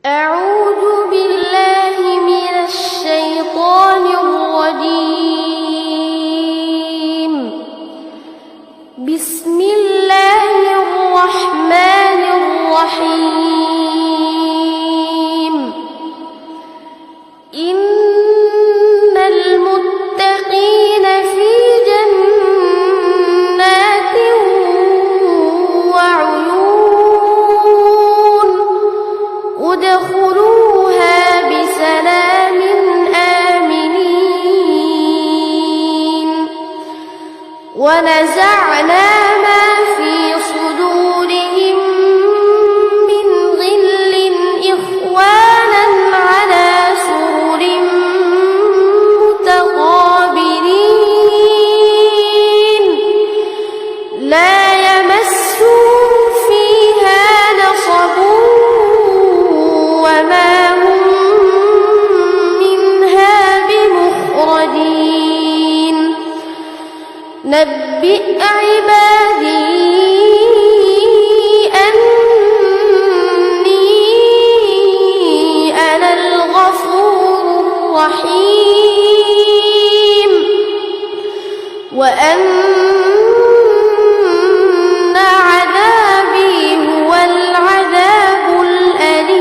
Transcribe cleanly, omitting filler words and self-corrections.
أعوذ بالله من الشيطان الرجيم. بسم الله الرحمن الرحيم. إن المتقين في جنات وعيون ادخلوها بسلام آمنين. ونزعنا ما في صدورهم من غل إخوانا على سرر متقابلين لا يمسهم فيها نصب وما هم منها بمخرجين. نبئ عبادي أني أنا الغفور الرحيم وأن عذابي هو العذاب الأليم.